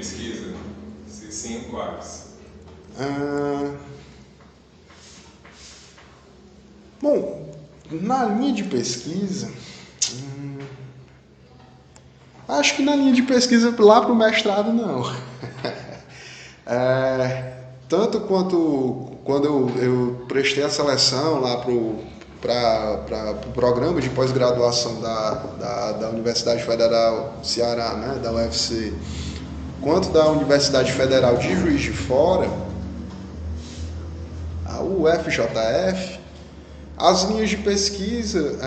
pesquisa? Se sim, quais? Bom, na linha de pesquisa, acho que na linha de pesquisa lá para o mestrado não. Tanto quanto quando eu prestei a seleção lá para o programa de pós-graduação da Universidade Federal do Ceará, né, da UFC, quanto da Universidade Federal de Juiz de Fora, a UFJF, as linhas de pesquisa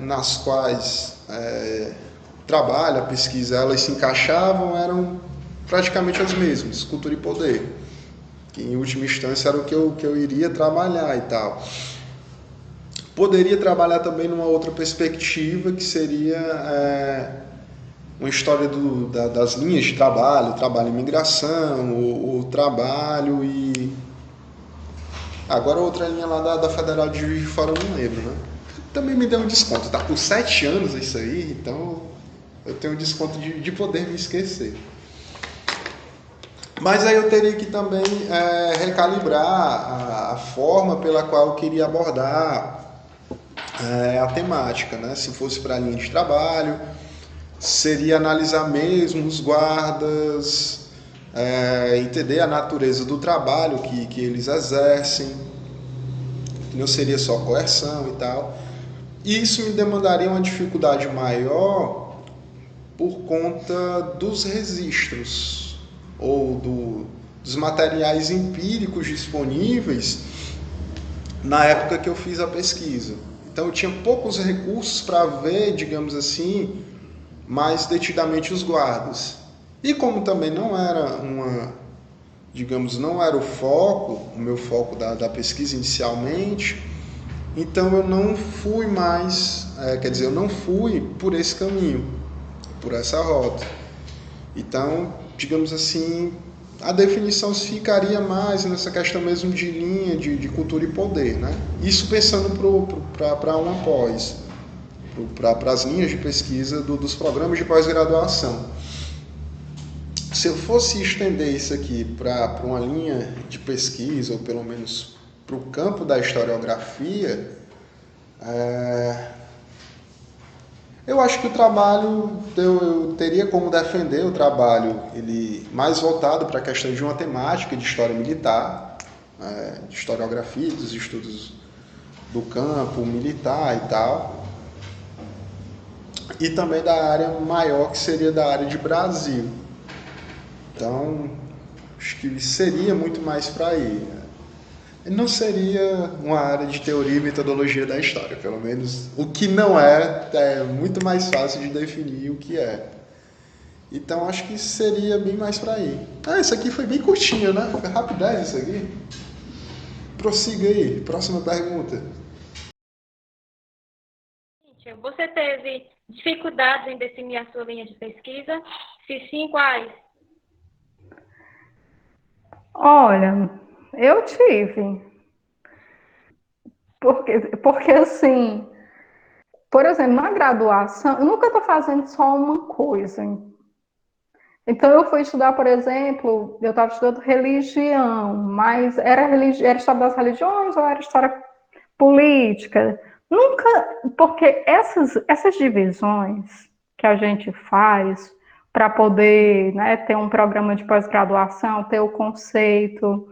nas quais trabalho, a pesquisa, elas se encaixavam, eram praticamente as mesmas, cultura e poder, que em última instância era o que eu iria trabalhar e tal. Poderia trabalhar também numa outra perspectiva, que seria uma história das linhas de trabalho em migração, o trabalho e... Agora outra linha lá da Federal de Juiz de Fora eu não lembro, né? Também me deu um desconto, tá por 7 anos isso aí, então eu tenho um desconto de poder me esquecer. Mas aí eu teria que também recalibrar a forma pela qual eu queria abordar a temática, né? Se fosse para a linha de trabalho, seria analisar mesmo os guardas, entender a natureza do trabalho que eles exercem, não seria só coerção e tal. E isso me demandaria uma dificuldade maior por conta dos registros ou dos materiais empíricos disponíveis na época que eu fiz a pesquisa. Então eu tinha poucos recursos para ver, digamos assim, mais detidamente os guardas. E como também não era não era o meu foco da pesquisa inicialmente, então eu não fui mais, eu não fui por esse caminho, por essa rota. Então, digamos assim, a definição se ficaria mais nessa questão mesmo de linha, de cultura e poder, né? Isso pensando para uma pós, para as linhas de pesquisa dos programas de pós-graduação. Se eu fosse estender isso aqui para uma linha de pesquisa, ou pelo menos para o campo da historiografia, eu acho que o trabalho, eu teria como defender o trabalho ele mais voltado para a questão de uma temática de história militar, de historiografia, dos estudos do campo militar e tal, e também da área maior, que seria da área de Brasil. Então, acho que seria muito mais para aí. Não seria uma área de teoria e metodologia da história, pelo menos o que não é muito mais fácil de definir o que é. Então acho que seria bem mais para aí. Isso aqui foi bem curtinho, né? Foi rapidez isso aqui. Prossiga aí, próxima pergunta. Você teve dificuldades em definir a sua linha de pesquisa? Se sim, quais? Olha, eu tive. Porque assim, por exemplo, na graduação, eu nunca estou fazendo só uma coisa. Então, eu fui estudar, por exemplo, eu estava estudando religião, mas era história das religiões ou era história política? Nunca, porque essas divisões que a gente faz para poder, né, ter um programa de pós-graduação, ter o conceito.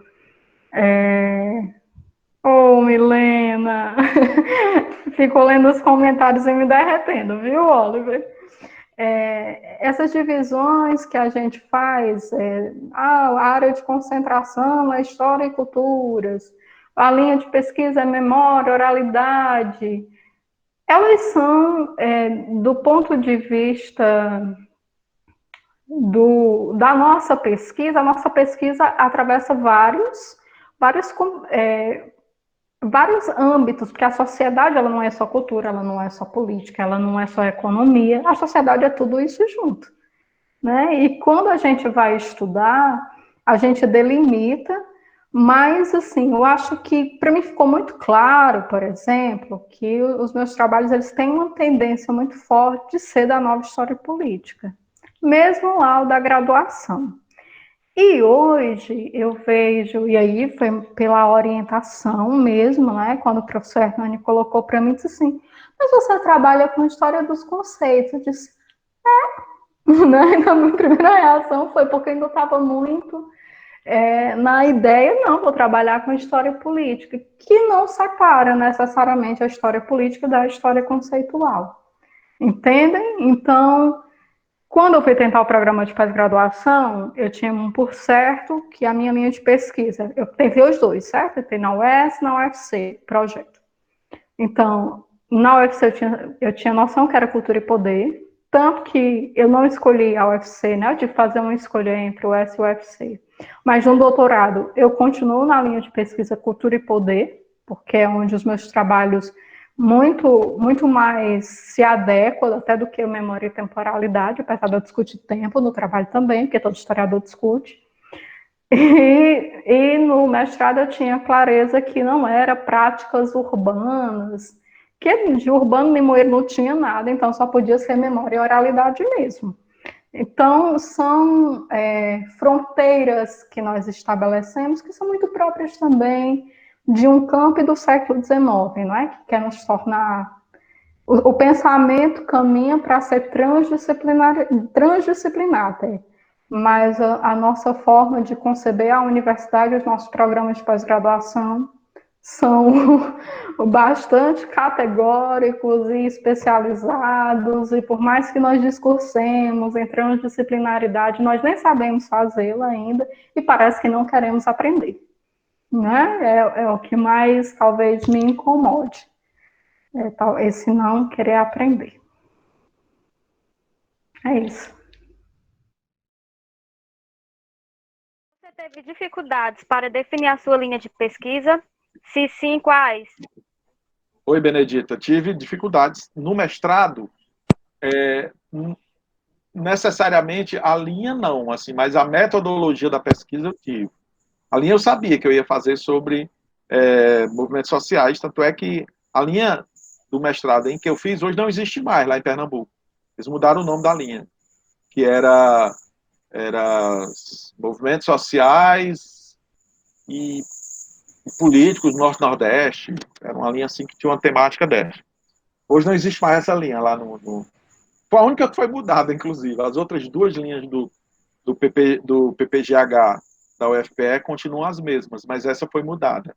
Milena, ficou lendo os comentários e me derretendo, viu, Oliver? Essas divisões que a gente faz, a área de concentração é história e culturas, a linha de pesquisa é memória, oralidade, elas são, do ponto de vista da nossa pesquisa, a nossa pesquisa atravessa vários âmbitos, porque a sociedade ela não é só cultura, ela não é só política, ela não é só economia, a sociedade é tudo isso junto, né? E quando a gente vai estudar, a gente delimita, mas assim, eu acho que para mim ficou muito claro, por exemplo, que os meus trabalhos eles têm uma tendência muito forte de ser da nova história política, mesmo lá o da graduação. E hoje eu vejo, e aí foi pela orientação mesmo, né? Quando o professor Hernani colocou para mim, disse assim, mas você trabalha com história dos conceitos. Eu disse, né? Então, a minha primeira reação foi porque ainda estava muito na ideia, não, vou trabalhar com história política, que não separa necessariamente a história política da história conceitual. Entendem? Então, quando eu fui tentar o programa de pós-graduação, eu tinha um por certo que a minha linha de pesquisa, eu tentei os dois, certo? Eu tentei na UES e na UFC, projeto. Então, na UFC eu tinha noção que era cultura e poder, tanto que eu não escolhi a UFC, né? Eu tive que fazer uma escolha entre o UES e o UFC. Mas no doutorado, eu continuo na linha de pesquisa cultura e poder, porque é onde os meus trabalhos muito mais se adequam até do que a memória e temporalidade, apesar de eu discutir tempo no trabalho também, porque todo historiador discute. E no mestrado eu tinha clareza que não era práticas urbanas, que de urbano limoeiro não tinha nada, então só podia ser memória e oralidade mesmo. Então, são fronteiras que nós estabelecemos que são muito próprias também de um campo do século XIX, não é? Que quer nos tornar... O pensamento caminha para ser transdisciplinar até. Mas a nossa forma de conceber a universidade, os nossos programas de pós-graduação, são bastante categóricos e especializados, e por mais que nós discursemos em transdisciplinaridade, nós nem sabemos fazê-la ainda, e parece que não queremos aprender. Né? É o que mais talvez me incomode, esse não querer aprender. É isso. Você teve dificuldades para definir a sua linha de pesquisa? Se sim, quais? Oi, Benedita. Tive dificuldades no mestrado, necessariamente a linha não, assim, mas a metodologia da pesquisa eu tive. A linha eu sabia que eu ia fazer sobre movimentos sociais, tanto é que a linha do mestrado em que eu fiz hoje não existe mais lá em Pernambuco. Eles mudaram o nome da linha, que era movimentos sociais e políticos do Norte-Nordeste. Era uma linha assim que tinha uma temática dessa. Hoje não existe mais essa linha lá no... Foi a única que foi mudada, inclusive. As outras duas linhas do PPGH da UFPE continuam as mesmas, mas essa foi mudada.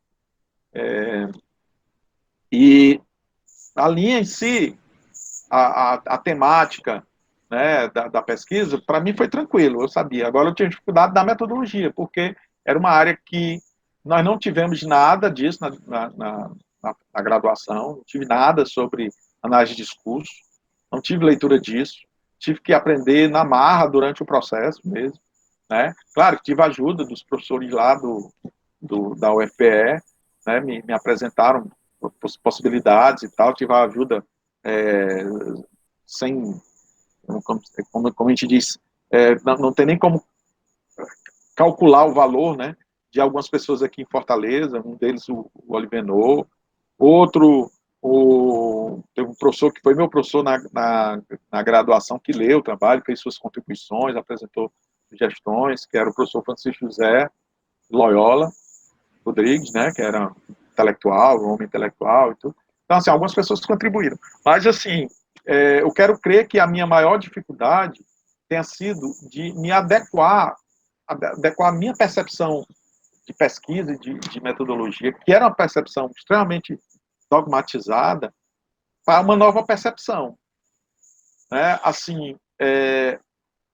E a linha em si, a temática, né, da pesquisa, para mim foi tranquilo, eu sabia. Agora eu tinha dificuldade da metodologia, porque era uma área que nós não tivemos nada disso na graduação, não tive nada sobre análise de discurso, não tive leitura disso, tive que aprender na marra durante o processo mesmo. Né? Claro que tive ajuda dos professores lá da UFPE, né? me apresentaram possibilidades e tal, tive a ajuda sem, como a gente diz, não tem nem como calcular o valor, né, de algumas pessoas aqui em Fortaleza, um deles o Olivenor, outro, teve um professor que foi meu professor na graduação, que leu o trabalho, fez suas contribuições, apresentou sugestões, que era o professor Francisco José Loyola Rodrigues, né, que era intelectual, homem intelectual e tudo. Então, assim, algumas pessoas contribuíram. Mas, assim, eu quero crer que a minha maior dificuldade tenha sido de me adequar a minha percepção de pesquisa e de metodologia, que era uma percepção extremamente dogmatizada, para uma nova percepção. Né? Assim,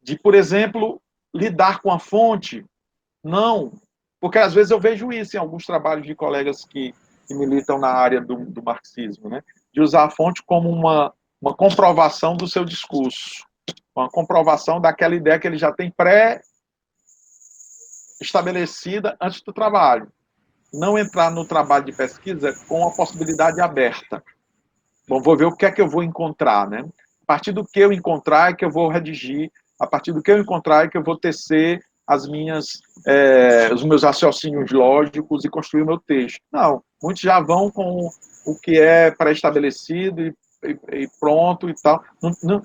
de, por exemplo, lidar com a fonte, não, porque às vezes eu vejo isso em alguns trabalhos de colegas que militam na área do marxismo, né? De usar a fonte como uma comprovação do seu discurso, uma comprovação daquela ideia que ele já tem pré-estabelecida antes do trabalho. Não entrar no trabalho de pesquisa com a possibilidade aberta. Bom, vou ver o que é que eu vou encontrar, né? A partir do que eu encontrar é que eu vou redigir, a partir do que eu encontrar é que eu vou tecer os meus raciocínios lógicos e construir o meu texto. Não, muitos já vão com o que é pré-estabelecido e pronto e tal.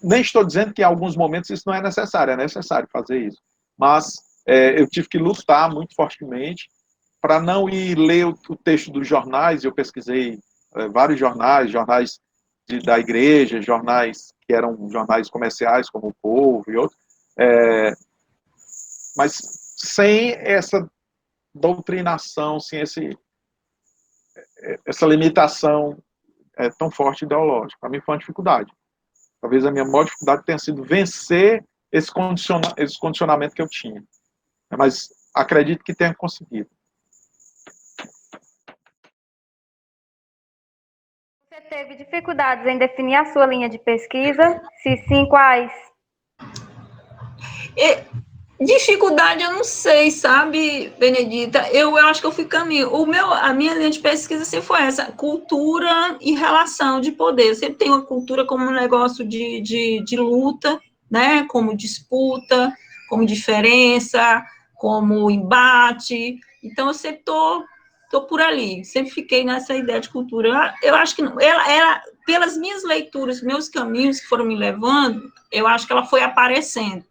Nem estou dizendo que em alguns momentos isso não é necessário fazer isso. Mas eu tive que lutar muito fortemente para não ir ler o texto dos jornais. Eu pesquisei vários jornais da igreja, jornais que eram jornais comerciais, como o Povo e outros, mas sem essa doutrinação, sem essa limitação tão forte ideológica. Para mim foi uma dificuldade. Talvez a minha maior dificuldade tenha sido vencer esse condicionamento que eu tinha. Mas acredito que tenha conseguido. Você teve dificuldades em definir a sua linha de pesquisa? Se sim, quais? Dificuldade eu não sei, sabe, Benedita? Eu acho que eu fui caminho. A minha linha de pesquisa sempre foi essa, cultura e relação de poder. Eu sempre tenho a cultura como um negócio de luta, né? Como disputa, como diferença, como embate. Então, eu sempre tô por ali. Sempre fiquei nessa ideia de cultura. Eu acho que ela, pelas minhas leituras, meus caminhos que foram me levando, eu acho que ela foi aparecendo.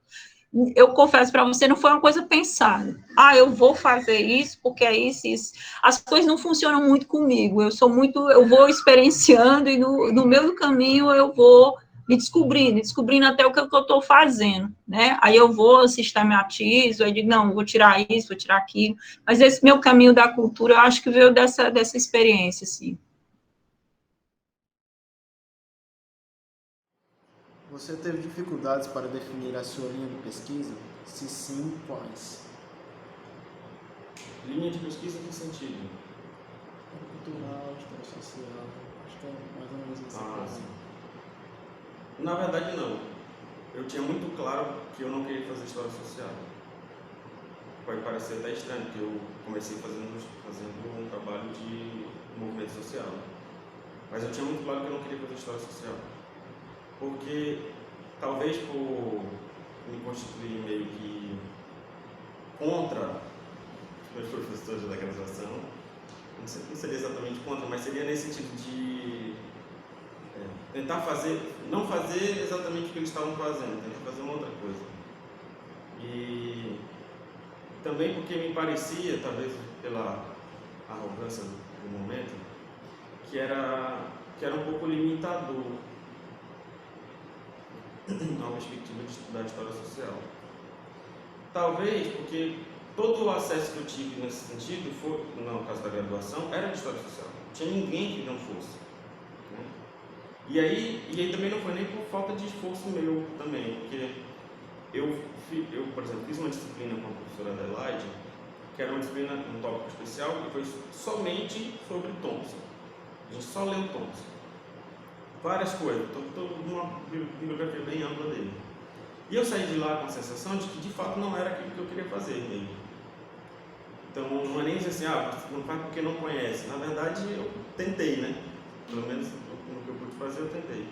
Eu confesso para você, não foi uma coisa pensada. Eu vou fazer isso porque é isso, isso. As coisas não funcionam muito comigo. Eu vou experienciando e no meio do caminho eu vou me descobrindo até o que eu estou fazendo, né? Aí eu vou sistematizo, aí digo, não, vou tirar isso, vou tirar aquilo. Mas esse meu caminho da cultura, eu acho que veio dessa experiência, assim. Você teve dificuldades para definir a sua linha de pesquisa? Se sim, quais? Linha de pesquisa em que sentido? Cultural, história social, acho que é mais ou menos essa coisa. Sim. Na verdade, não. Eu tinha muito claro que eu não queria fazer história social. Pode parecer até estranho, porque eu comecei fazendo um trabalho de movimento social. Mas eu tinha muito claro que eu não queria fazer história social. Porque, talvez por me constituir meio que contra os meus professores da graduação, não seria exatamente contra, mas seria nesse sentido de tentar não fazer exatamente o que eles estavam fazendo, tentar fazer uma outra coisa. E também porque me parecia, talvez pela arrogância do momento, que era um pouco limitador na perspectiva de estudar história social. Talvez porque todo o acesso que eu tive nesse sentido, no caso da graduação, era de história social. Não tinha ninguém que não fosse. Né? E aí também não foi nem por falta de esforço meu também, porque eu por exemplo, fiz uma disciplina com a professora Adelaide, que era uma disciplina, um tópico especial, que foi somente sobre Thompson. A gente só leu Thompson. Várias coisas, toda uma bibliografia bem ampla dele. E eu saí de lá com a sensação de que de fato não era aquilo que eu queria fazer mesmo. Então não é nem dizer assim, não faz porque não conhece. Na verdade eu tentei, né? Pelo menos no que eu pude fazer eu tentei.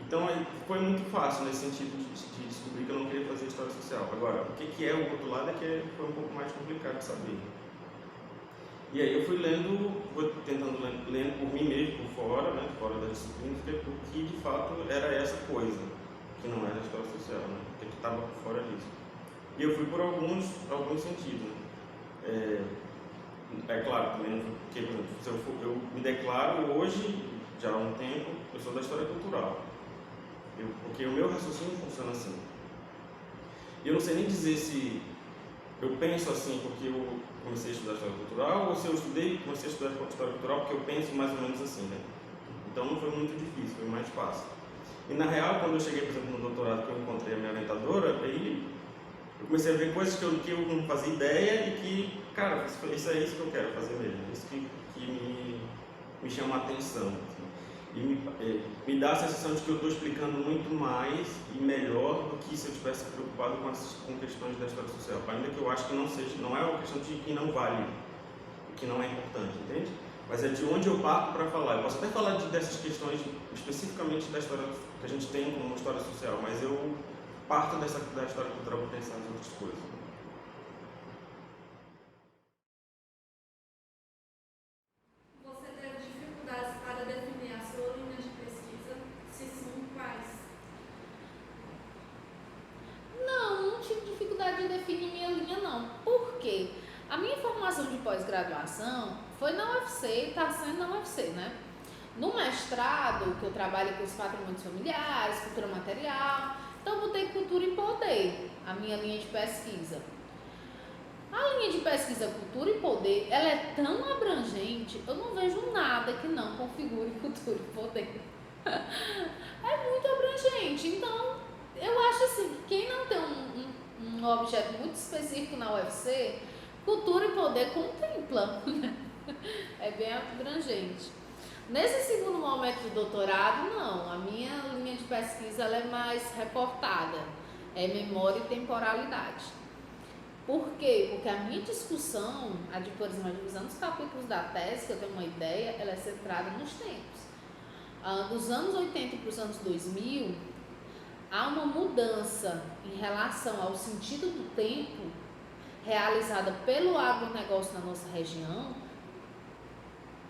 Então foi muito fácil nesse sentido de descobrir que eu não queria fazer história social. Agora, o que é o outro lado é que foi um pouco mais complicado de saber. E aí eu fui tentando ler por mim mesmo, por fora, né, fora da disciplina, o que de fato era essa coisa, que não era história social, né, o que estava por fora disso. E eu fui por alguns sentidos. É claro, também não porque, por exemplo, eu me declaro hoje, já há um tempo, eu sou da história cultural. Porque o meu raciocínio funciona assim. E eu não sei nem dizer se eu penso assim porque eu comecei a estudar história cultural, ou se eu comecei a estudar história cultural porque eu penso mais ou menos assim, né? Então não foi muito difícil, foi mais fácil. E na real, quando eu cheguei, por exemplo, no doutorado, que eu encontrei a minha orientadora, aí eu comecei a ver coisas que eu não fazia ideia e que, cara, isso é isso que eu quero fazer mesmo, isso que me chama a atenção. Assim. E me dá a sensação de que eu estou explicando muito mais e melhor do que se eu estivesse preocupado com questões da história social. Ainda que eu acho que não é uma questão de que não vale, que não é importante, entende? Mas é de onde eu parto para falar. Eu posso até falar dessas questões especificamente da história que a gente tem como história social, mas eu parto da história cultural para pensar em outras coisas. Você teve dificuldades para definir a sua linha de pesquisa? Se sim, quais? Não tive dificuldade de definir minha linha, não. graduação foi na UFC e está sendo na UFC, né? No mestrado, que eu trabalho com os patrimônios familiares, cultura material, então eu botei cultura e poder, a minha linha de pesquisa. A linha de pesquisa cultura e poder, ela é tão abrangente, eu não vejo nada que não configure cultura e poder. É muito abrangente, então eu acho assim, que quem não tem um objeto muito específico na UFC, cultura e poder contempla, é bem abrangente. Nesse segundo momento do doutorado, não, a minha linha de pesquisa ela é mais recortada, é memória e temporalidade. Por quê? Porque a minha discussão, por exemplo, a divisão dos capítulos da tese, que eu tenho uma ideia, ela é centrada nos tempos. Dos anos 80 para os anos 2000, há uma mudança em relação ao sentido do tempo realizada pelo agronegócio na nossa região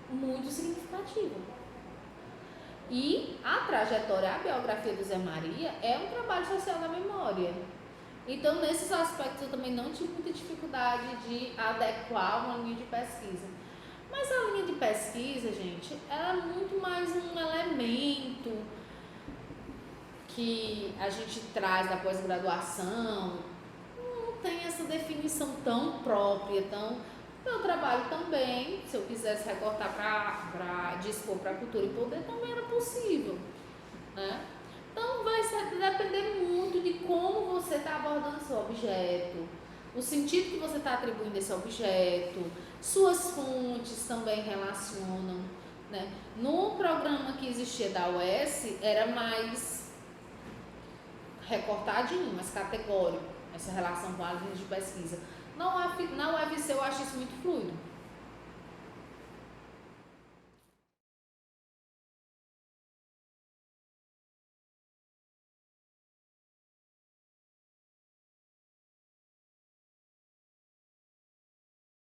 muito significativa. E a trajetória, a biografia do Zé Maria é um trabalho social da memória. Então, nesses aspectos, eu também não tive muita dificuldade de adequar uma linha de pesquisa. Mas a linha de pesquisa, gente, ela é muito mais um elemento que a gente traz da pós-graduação. Não tem essa definição tão própria, Meu trabalho também, se eu quisesse recortar para dispor para cultura e poder, também era possível, né? Então vai depender muito de como você está abordando seu objeto, o sentido que você está atribuindo a esse objeto, suas fontes também relacionam, né? No programa que existia da UES, era mais recortadinho, mais categórico, essa relação com as linhas de pesquisa. Na UFC eu acho isso muito fluido.